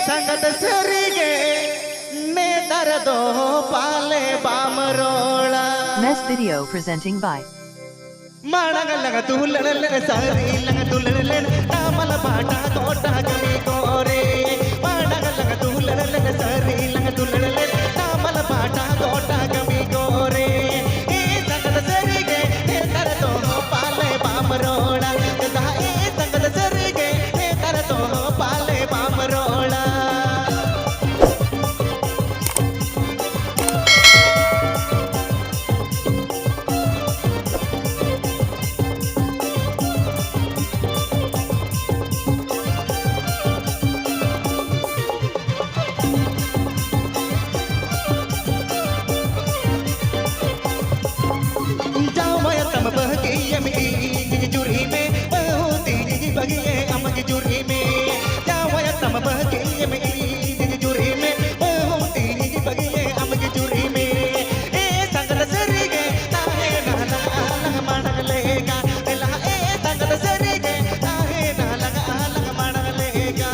संगत सरिगे ने दर्दो पाले बामरोला Mess video presenting by माणगलग तुलल सरी लग तुलल नामल बाटा कोटा कमी कोरे माणगलग तुलल सरी लग तुलल नामल बाटा कोटा कमी कोरे ए संगत सरिगे ने दर्दो पाले बामरोला ए संगत सरिगे ने दर्दो पाले बामरोला जुरी में बहुती बगिए अमक जुरी में जावया तम बगिए में जुरी में बहुती बगिए अमक जुरी में ए संगत सरिगे ताहे नाला अलग मानग लेगा एला ए संगत सरिगे ताहे नाला अलग मानग लेगा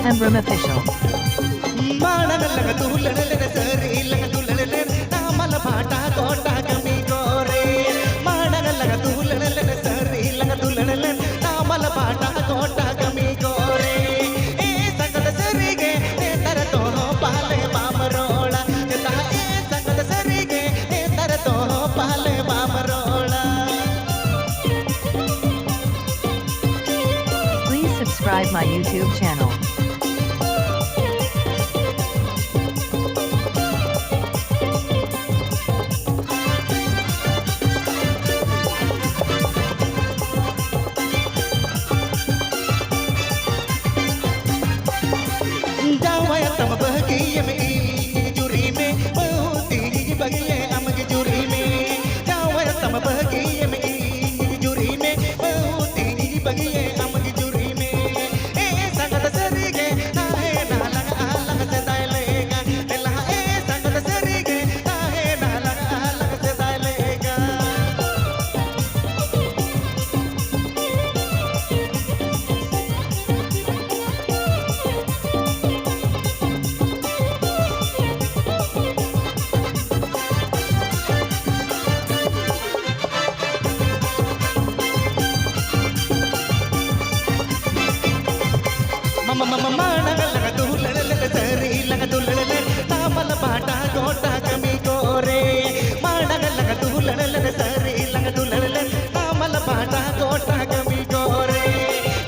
Hembrum Official. माणगलग तुलल सरी लग तुलल नामल बाटा कोटा कमी कोरे माणगलग तुलल सरी लग तुलल नामल बाटा कोटा कमी कोरे ए संगत सरिगे ने तर तो पाले बामरोला ता ए संगत सरिगे ने तर तो पाले बामरोला Please subscribe my YouTube channel. तम बगिए में जुरी में बहुती बगिए अमक जुरी में जावया तम बगिए में जुरी में बहुती बगिए अमक जुरी में ए संगत सरिगे ताहे नाला अलग से दालेगा एला ए संगत सरिगे ताहे नाला अलग से दालेगा माणगलग तुलल सरी लग तुलल नामल बाटा कोटा कमी कोरे माणगलग तुलल सरी लग तुलल नामल बाटा कोटा कमी कोरे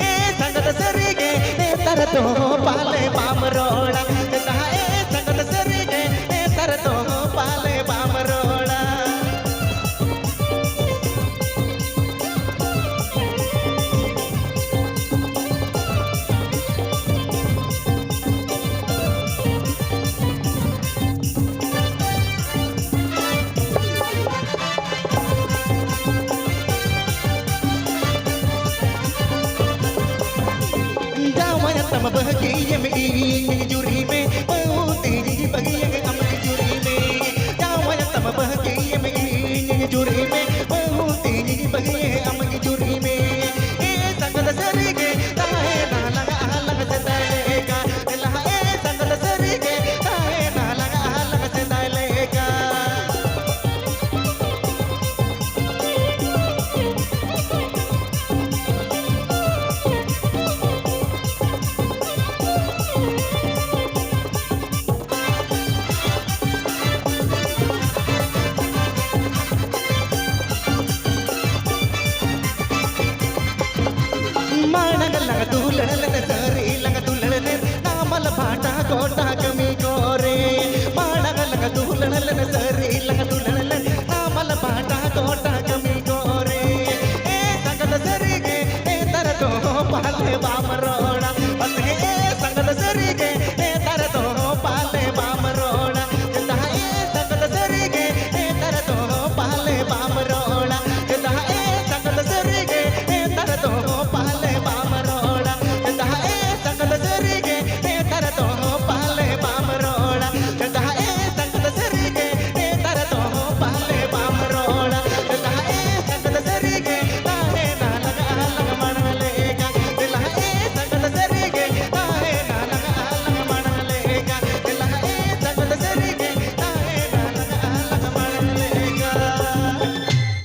ए संगत सरिगे ने तर तो पाले बामरोला ता ए संगत सरिगे ने तर तो पाले बामरोला तम बगिए में जुरी में बहुती बगिए अमक जुरी में जावया तम बगिए में जुरी में बहुती बगिए अमक जुरी में ए संगत सरिगे ताहे नाला अलग से दालेगा एला ए संगत सरिगे ताहे नाला अलग से दालेगा माणगलग तुलल सरी लग तुलल नामल बाटा कोटा कमी कोरे माणगलग तुलल सरी लग तुलल नामल बाटा कोटा कमी कोरे ए संगत सरिगे ए तर तो पाले बामरो